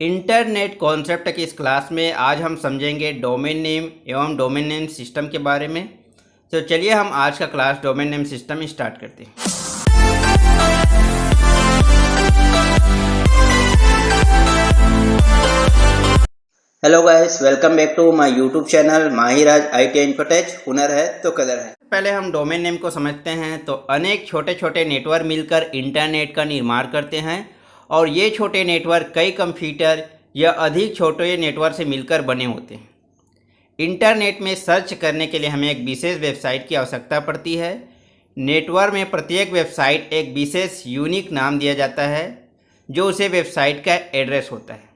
Internet concept की इस class में आज हम समझेंगे डोमेन नेम एवं डोमेन नेम सिस्टम के बारे में। तो चलिए हम आज का class domain name system start करते हैं। Hello guys, welcome back to my YouTube channel Mahiraj IT Infotech. हुनर है तो कदर है। पहले हम डोमेन नेम को समझते हैं। तो अनेक छोटे छोटे नेटवर्क मिलकर इंटरनेट का निर्माण करते हैं और ये छोटे नेटवर्क कई कंप्यूटर या अधिक छोटे नेटवर्क से मिलकर बने होते हैं। इंटरनेट में सर्च करने के लिए हमें एक विशेष वेबसाइट की आवश्यकता पड़ती है। नेटवर्क में प्रत्येक वेबसाइट एक विशेष यूनिक नाम दिया जाता है जो उसे वेबसाइट का एड्रेस होता है।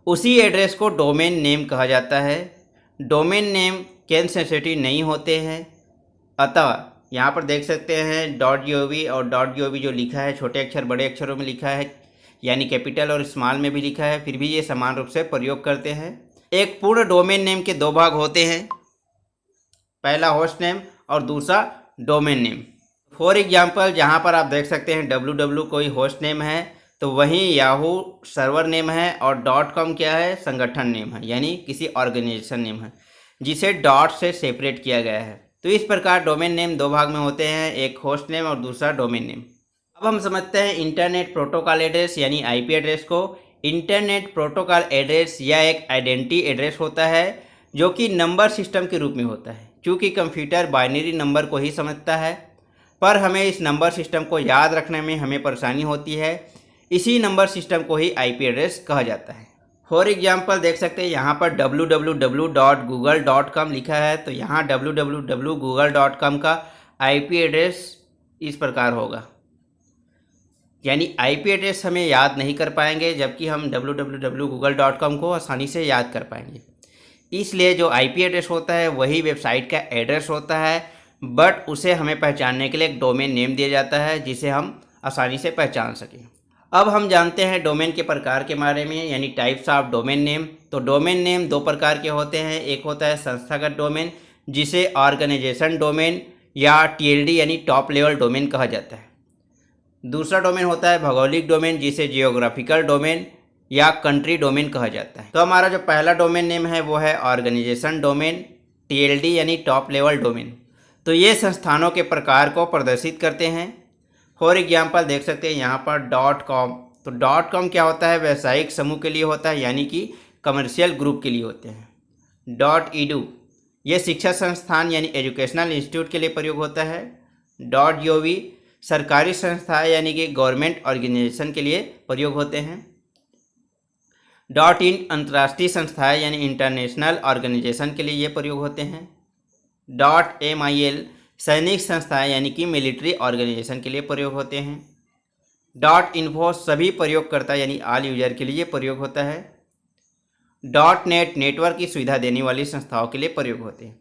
उसी एड्रेस को डोमेन नेम कहा जाता है। डोमेन नेम केस सेंसिटिव नहीं होते हैं, अतः यहाँ पर देख सकते हैं .gov और .gov जो लिखा है छोटे अक्षर बड़े अक्षरों में लिखा है, यानी कैपिटल और स्मॉल में भी लिखा है, फिर भी ये समान रूप से प्रयोग करते हैं। एक पूर्ण डोमेन नेम के दो भाग होते हैं, पहला होस्ट नेम और दूसरा डोमेन नेम। फॉर एग्जांपल जहाँ पर आप देख सकते हैं www कोई होस्ट नेम है, तो वहीं याहू सर्वर नेम है और .com क्या है, संगठन नेम है, यानी किसी ऑर्गेनाइजेशन नेम है जिसे डॉट से सेपरेट किया गया है। तो इस प्रकार डोमेन नेम दो भाग में होते हैं, एक होस्ट नेम और दूसरा डोमेन नेम। अब हम समझते हैं इंटरनेट प्रोटोकॉल एड्रेस यानी IP एड्रेस को। इंटरनेट प्रोटोकॉल एड्रेस या एक आइडेंटिटी एड्रेस होता है जो कि नंबर सिस्टम के रूप में होता है। चूँकि कंप्यूटर बाइनरी नंबर को ही समझता है, पर हमें इस नंबर सिस्टम को याद रखने में हमें परेशानी होती है, इसी नंबर सिस्टम को ही IP एड्रेस कहा जाता है। फॉर एग्जांपल देख सकते हैं यहाँ पर www.google.com लिखा है, तो यहाँ www.google.com का IP एड्रेस इस प्रकार होगा, यानी IP एड्रेस हमें याद नहीं कर पाएंगे, जबकि हम www.google.com को आसानी से याद कर पाएंगे। इसलिए जो IP एड्रेस होता है वही वेबसाइट का एड्रेस होता है, बट उसे हमें पहचानने के लिए एक डोमेन नेम दिया जाता है जिसे हम आसानी से पहचान सकें। अब हम जानते हैं डोमेन के प्रकार के बारे में, यानी टाइप्स ऑफ डोमेन नेम। तो डोमेन नेम दो प्रकार के होते हैं, एक होता है संस्थागत डोमेन जिसे ऑर्गेनाइजेशन डोमेन या TLD यानी टॉप लेवल डोमेन कहा जाता है। दूसरा डोमेन होता है भौगोलिक डोमेन जिसे जियोग्राफिकल डोमेन या कंट्री डोमेन कहा जाता है। तो हमारा जो पहला डोमेन नेम है वो है ऑर्गेनाइजेशन डोमेन TLD यानी टॉप लेवल डोमेन। तो ये संस्थानों के प्रकार को प्रदर्शित करते हैं। फॉर एग्जांपल देख सकते हैं यहाँ पर .com। तो .com क्या होता है, व्यावसायिक समूह के लिए होता है, यानी कि कमर्शियल ग्रुप के लिए होते हैं। .edu ये शिक्षा संस्थान यानी एजुकेशनल इंस्टीट्यूट के लिए प्रयोग होता है। .gov सरकारी संस्था यानी कि गवर्नमेंट ऑर्गेनाइजेशन के लिए प्रयोग होते हैं। .in अंतर्राष्ट्रीय संस्थाएं यानी इंटरनेशनल ऑर्गेनाइजेशन के लिए ये प्रयोग होते हैं। .mil सैनिक संस्थाएं यानी कि मिलिट्री ऑर्गेनाइजेशन के लिए प्रयोग होते हैं। .info सभी प्रयोगकर्ता यानी ऑल यूजर के लिए प्रयोग होता है। .net नेटवर्क की सुविधा देने वाली संस्थाओं के लिए प्रयोग होते हैं।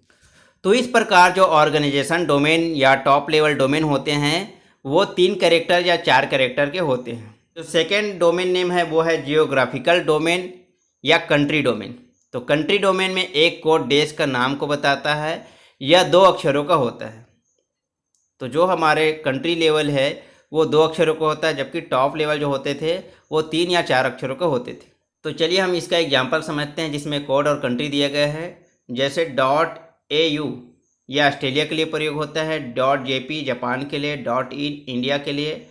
तो इस प्रकार जो ऑर्गेनाइजेशन डोमेन या टॉप लेवल डोमेन होते हैं वो 3 कैरेक्टर या 4 कैरेक्टर के होते हैं। जो सेकेंड डोमेन नेम है वो है जियोग्राफिकल डोमेन या कंट्री डोमेन। तो कंट्री डोमेन में एक कोड देश का नाम को बताता है, यह 2 अक्षरों का होता है। तो जो हमारे कंट्री लेवल है वो 2 अक्षरों का होता है, जबकि टॉप लेवल जो होते थे वो 3 या 4 अक्षरों का होते थे। तो चलिए हम इसका एग्जांपल समझते हैं जिसमें कोड और कंट्री दिया गया है। जैसे .au यह ऑस्ट्रेलिया के लिए प्रयोग होता है, .jp जापान के लिए, .in इंडिया के लिए,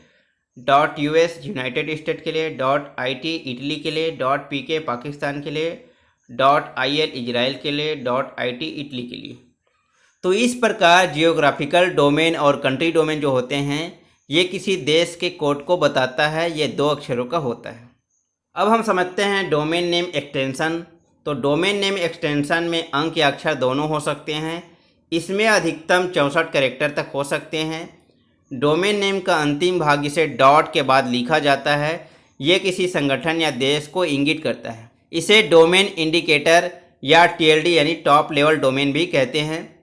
.us यूनाइटेड स्टेट के लिए, .it इटली के लिए, .pk पाकिस्तान के लिए, .il इजराइल के लिए, .it इटली के लिए। तो इस प्रकार जियोग्राफिकल डोमेन और कंट्री डोमेन जो होते हैं ये किसी देश के कोड को बताता है, ये 2 अक्षरों का होता है। अब हम समझते हैं डोमेन नेम एक्सटेंशन। तो डोमेन नेम एक्सटेंशन में अंक या अक्षर दोनों हो सकते हैं, इसमें अधिकतम 64 कैरेक्टर तक हो सकते हैं। डोमेन नेम का अंतिम भाग इसे डॉट के बाद लिखा जाता है, ये किसी संगठन या देश को इंगित करता है। इसे डोमेन इंडिकेटर या TLD यानी टॉप लेवल डोमेन भी कहते हैं।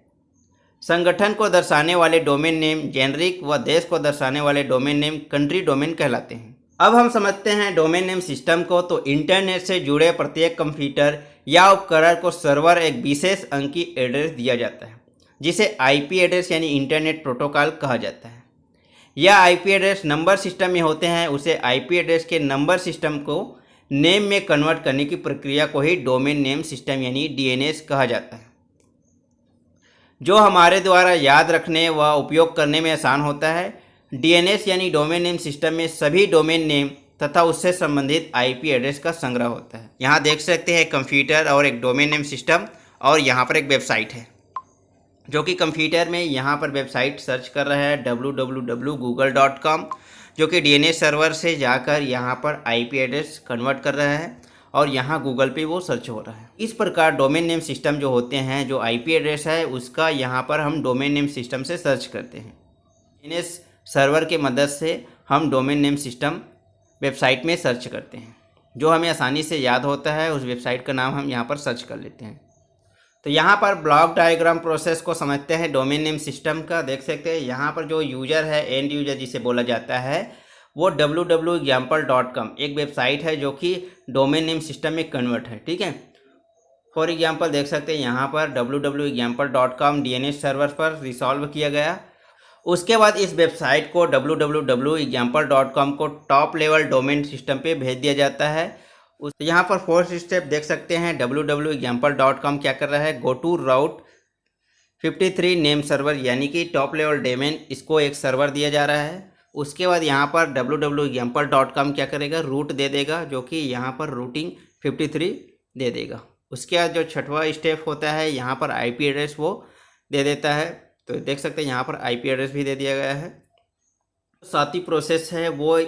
संगठन को दर्शाने वाले डोमेन नेम जेनरिक व देश को दर्शाने वाले डोमेन नेम कंट्री डोमेन कहलाते हैं। अब हम समझते हैं डोमेन नेम सिस्टम को। तो इंटरनेट से जुड़े प्रत्येक कंप्यूटर या उपकरण को सर्वर एक विशेष अंक की एड्रेस दिया जाता है जिसे IP एड्रेस यानी इंटरनेट प्रोटोकॉल कहा जाता है। यह IP एड्रेस नंबर सिस्टम में होते हैं, उसे IP एड्रेस के नंबर सिस्टम को नेम में कन्वर्ट करने की प्रक्रिया को ही डोमेन नेम सिस्टम यानी डीएनएस कहा जाता है, जो हमारे द्वारा याद रखने व उपयोग करने में आसान होता है। डीएनएस यानी डोमेन नेम सिस्टम में सभी डोमेन नेम तथा उससे संबंधित आईपी एड्रेस का संग्रह होता है। यहाँ देख सकते हैं कंप्यूटर और एक डोमेन नेम सिस्टम, और यहाँ पर एक वेबसाइट है जो कि कंप्यूटर में यहाँ पर वेबसाइट सर्च कर रहा है www.google.com, जो कि डीएनएस सर्वर से जाकर यहाँ पर आईपी एड्रेस कन्वर्ट कर रहा है और यहाँ गूगल पे वो सर्च हो रहा है। इस प्रकार डोमेन नेम सिस्टम जो होते हैं, जो आईपी एड्रेस है उसका यहाँ पर हम डोमेन नेम सिस्टम से सर्च करते हैं। डीएनएस सर्वर के मदद से हम डोमेन नेम सिस्टम वेबसाइट में सर्च करते हैं, जो हमें आसानी से याद होता है उस वेबसाइट का नाम हम यहाँ पर सर्च कर लेते हैं। तो यहाँ पर ब्लॉक डायग्राम प्रोसेस को समझते हैं डोमेन नेम सिस्टम का। देख सकते हैं यहाँ पर जो यूज़र है, एंड यूज़र जिसे बोला जाता है, वो www.example.com एक वेबसाइट है जो कि डोमेन नेम सिस्टम में कन्वर्ट है। ठीक है, फॉर एग्जांपल देख सकते हैं यहाँ पर www.example.com डीएनएस सर्वर पर रिसॉल्व किया गया। उसके बाद इस वेबसाइट को www.example.com को टॉप लेवल डोमेन सिस्टम पे भेज दिया जाता है। यहाँ पर फोर्थ स्टेप देख सकते हैं www.example.com क्या कर रहा है, go to route 53 name server यानी कि टॉप लेवल डोमेन, इसको एक सर्वर दिया जा रहा है। उसके बाद यहाँ पर www.example.com क्या करेगा, रूट दे देगा, जो कि यहाँ पर रूटिंग 53 दे देगा। उसके बाद जो छठवां स्टेप होता है यहाँ पर आईपी एड्रेस वो दे देता है। तो देख सकते हैं यहाँ पर आईपी एड्रेस भी दे दिया गया है। सातवीं प्रोसेस है वो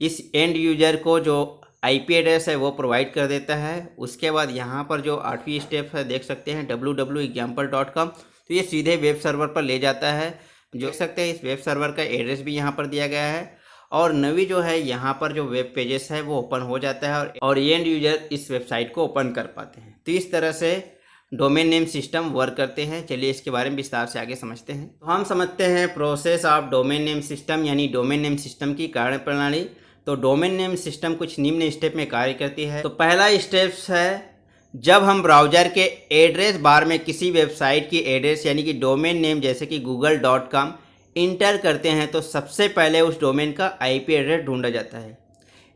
इस एंड यूजर को जो आईपी एड्रेस है वो प्रोवाइड कर देता है। उसके बाद यहाँ पर जो आठवीं स्टेप है देख सकते हैं www.example.com, तो ये सीधे वेब सर्वर पर ले जाता है। जो देख सकते हैं इस वेब सर्वर का एड्रेस भी यहाँ पर दिया गया है, और नवी जो है यहाँ पर जो वेब पेजेस है वो ओपन हो जाता है और एंड यूजर इस वेबसाइट को ओपन कर पाते हैं। तो इस तरह से डोमेन नेम सिस्टम वर्क करते हैं। चलिए इसके बारे में विस्तार से आगे समझते हैं। तो हम समझते हैं process of domain name system यानी डोमेन नेम सिस्टम की कार्यप्रणाली। तो डोमेन नेम सिस्टम कुछ निम्न स्टेप में कार्य करती है। तो पहला स्टेप है जब हम ब्राउज़र के एड्रेस बार में किसी वेबसाइट की एड्रेस यानी कि डोमेन नेम जैसे कि google.com इंटर करते हैं, तो सबसे पहले उस डोमेन का आईपी एड्रेस ढूंढा जाता है।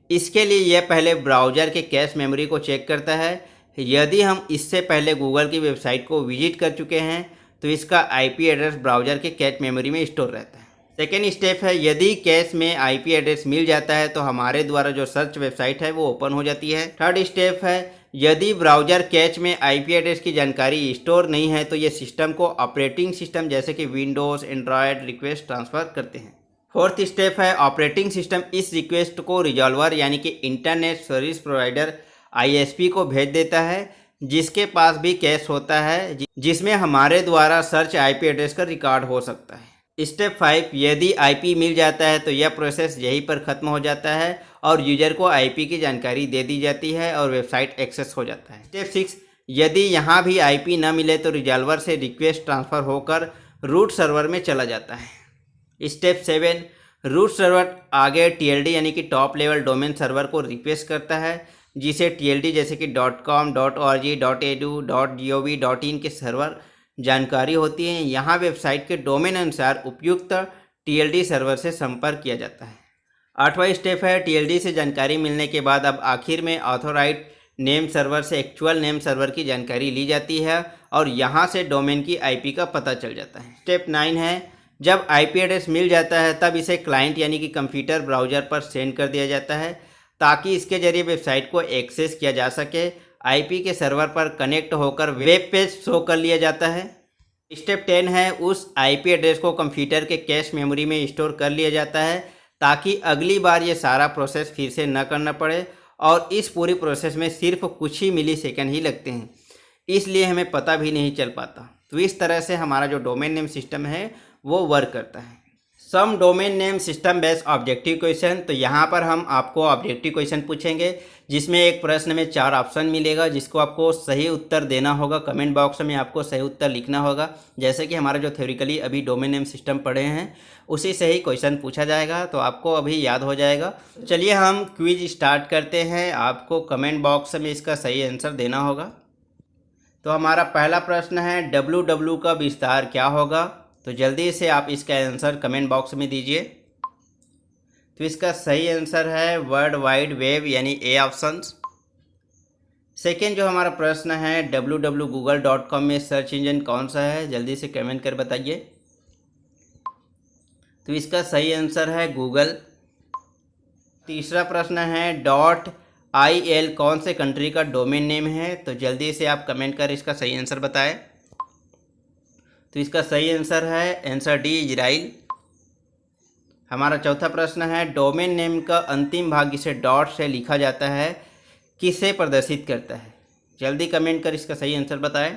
इसके लिए यह पहले ब्राउज़र के कैश मेमोरी को चेक करता है। यदि हम इससे पहले गूगल की वेबसाइट को विजिट कर चुके हैं तो इसका आईपी एड्रेस ब्राउज़र के कैश मेमोरी में स्टोर रहता है। सेकेंड स्टेप है यदि कैश में आईपी एड्रेस मिल जाता है तो हमारे द्वारा जो सर्च वेबसाइट है वो ओपन हो जाती है। थर्ड स्टेप है यदि ब्राउज़र कैश में आईपी एड्रेस की जानकारी स्टोर नहीं है तो ये सिस्टम को ऑपरेटिंग सिस्टम जैसे कि विंडोज़, एंड्रॉयड रिक्वेस्ट ट्रांसफ़र करते हैं। फोर्थ स्टेप है ऑपरेटिंग सिस्टम इस रिक्वेस्ट को रिजॉल्वर यानी कि इंटरनेट सर्विस प्रोवाइडर आईएसपी को भेज देता है, जिसके पास भी कैश होता है जिसमें हमारे द्वारा सर्च आईपी एड्रेस का रिकॉर्ड हो सकता है। स्टेप 5 यदि आईपी मिल जाता है तो यह प्रोसेस यहीं पर ख़त्म हो जाता है और यूजर को आईपी की जानकारी दे दी जाती है और वेबसाइट एक्सेस हो जाता है। स्टेप 6 यदि यहाँ भी आईपी न मिले तो रिजॉल्वर से रिक्वेस्ट ट्रांसफ़र होकर रूट सर्वर में चला जाता है। स्टेप 7 रूट सर्वर आगे टीएलडी यानी कि टॉप लेवल डोमेन सर्वर को रिक्वेस्ट करता है, जिसे टीएलडी जैसे कि .com, .org, .edu, .gov, .in के सर्वर जानकारी होती है। यहाँ वेबसाइट के डोमेन अनुसार उपयुक्त टीएलडी सर्वर से संपर्क किया जाता है। आठवां स्टेप है टीएलडी से जानकारी मिलने के बाद अब आखिर में ऑथोराइज्ड नेम सर्वर से एक्चुअल नेम सर्वर की जानकारी ली जाती है और यहाँ से डोमेन की आईपी का पता चल जाता है। स्टेप 9 है जब आईपी एड्रेस मिल जाता है तब इसे क्लाइंट यानी कि कंप्यूटर ब्राउज़र पर सेंड कर दिया जाता है ताकि इसके जरिए वेबसाइट को एक्सेस किया जा सके। आईपी के सर्वर पर कनेक्ट होकर वेब पेज शो कर लिया जाता है। स्टेप 10 है उस आईपी एड्रेस को कंप्यूटर के कैश मेमोरी में स्टोर कर लिया जाता है ताकि अगली बार ये सारा प्रोसेस फिर से न करना पड़े, और इस पूरी प्रोसेस में सिर्फ कुछ ही मिली सेकेंड ही लगते हैं, इसलिए हमें पता भी नहीं चल पाता। तो इस तरह से हमारा जो डोमेन नेम सिस्टम है वो वर्क करता है। Some domain name system based objective question. तो यहाँ पर हम आपको ऑब्जेक्टिव क्वेश्चन पूछेंगे जिसमें एक प्रश्न में 4 ऑप्शन मिलेगा जिसको आपको सही उत्तर देना होगा। कमेंट बॉक्स में आपको सही उत्तर लिखना होगा। जैसे कि हमारा जो थ्योरिकली अभी डोमेन नेम सिस्टम पढ़े हैं उसी से ही क्वेश्चन पूछा जाएगा, तो आपको अभी याद हो जाएगा। चलिए हम क्विज स्टार्ट करते हैं। आपको कमेंट बॉक्स में इसका सही आंसर देना होगा। तो हमारा पहला प्रश्न है WW का विस्तार क्या होगा। तो जल्दी से आप इसका आंसर कमेंट बॉक्स में दीजिए। तो इसका सही आंसर है वर्ल्ड वाइड वेब यानी ए ऑप्शन। सेकेंड जो हमारा प्रश्न है www.google.com में सर्च इंजन कौन सा है, जल्दी से कमेंट कर बताइए। तो इसका सही आंसर है गूगल। तीसरा प्रश्न है .il कौन से कंट्री का डोमेन नेम है, तो जल्दी से आप कमेंट कर इसका सही आंसर बताएं। तो इसका सही आंसर है आंसर डी, इजराइल। हमारा चौथा प्रश्न है डोमेन नेम का अंतिम भाग जिसे डॉट से लिखा जाता है किसे प्रदर्शित करता है, जल्दी कमेंट कर इसका सही आंसर बताएं।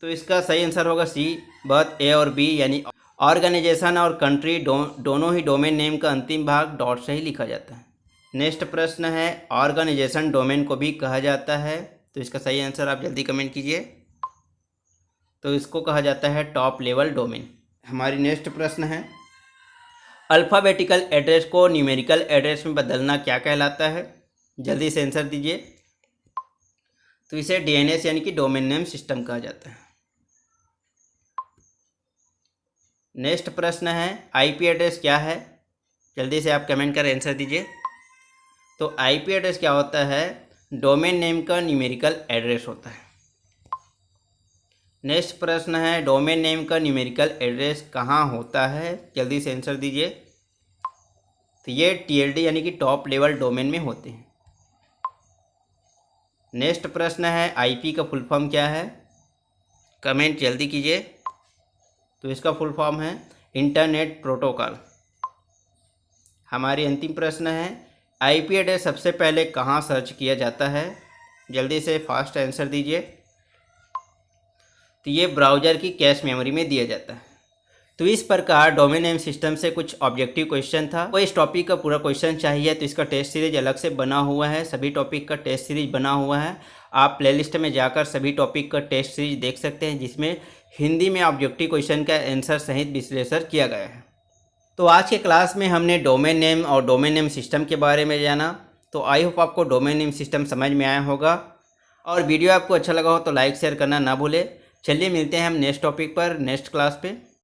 तो इसका सही आंसर होगा सी, बोथ ए और बी, यानी ऑर्गेनाइजेशन और कंट्री दोनों ही डोमेन नेम का अंतिम भाग डॉट से ही लिखा जाता है। नेक्स्ट प्रश्न है ऑर्गेनाइजेशन डोमेन को भी कहा जाता है, तो इसका सही आंसर आप जल्दी कमेंट कीजिए। तो इसको कहा जाता है टॉप लेवल डोमेन। हमारी नेक्स्ट प्रश्न है अल्फ़ाबेटिकल एड्रेस को न्यूमेरिकल एड्रेस में बदलना क्या कहलाता है, जल्दी से आंसर दीजिए। तो इसे डीएनएस यानी कि डोमेन नेम सिस्टम कहा जाता है। नेक्स्ट प्रश्न है आईपी एड्रेस क्या है, जल्दी से आप कमेंट कर आंसर दीजिए। तो आईपी एड्रेस क्या होता है, डोमेन नेम का न्यूमेरिकल एड्रेस होता है। नेक्स्ट प्रश्न है डोमेन नेम का न्यूमेरिकल एड्रेस कहाँ होता है, जल्दी से आंसर दीजिए। तो ये टीएलडी यानी कि टॉप लेवल डोमेन में होते हैं। नेक्स्ट प्रश्न है आईपी का फुल फॉर्म क्या है, कमेंट जल्दी कीजिए। तो इसका फुल फॉर्म है इंटरनेट प्रोटोकॉल। हमारी अंतिम प्रश्न है आईपी एड्रेस सबसे पहले कहाँ सर्च किया जाता है, जल्दी से फास्ट आंसर दीजिए। तो ये ब्राउज़र की कैश मेमोरी में दिया जाता है। तो इस प्रकार डोमेन नेम सिस्टम से कुछ ऑब्जेक्टिव क्वेश्चन था। कोई इस टॉपिक का पूरा क्वेश्चन चाहिए तो इसका टेस्ट सीरीज अलग से बना हुआ है, सभी टॉपिक का टेस्ट सीरीज बना हुआ है। आप प्लेलिस्ट में जाकर सभी टॉपिक का टेस्ट सीरीज देख सकते हैं, जिसमें हिंदी में ऑब्जेक्टिव क्वेश्चन का आंसर सहित विश्लेषण किया गया है। तो आज के क्लास में हमने डोमेन नेम और डोमेन नेम सिस्टम के बारे में जाना। तो आई होप आपको डोमेन नेम सिस्टम समझ में आया होगा, और वीडियो आपको अच्छा लगा हो तो लाइक शेयर करना ना भूले। चलिए मिलते हैं हम नेक्स्ट टॉपिक पर नेक्स्ट क्लास पे।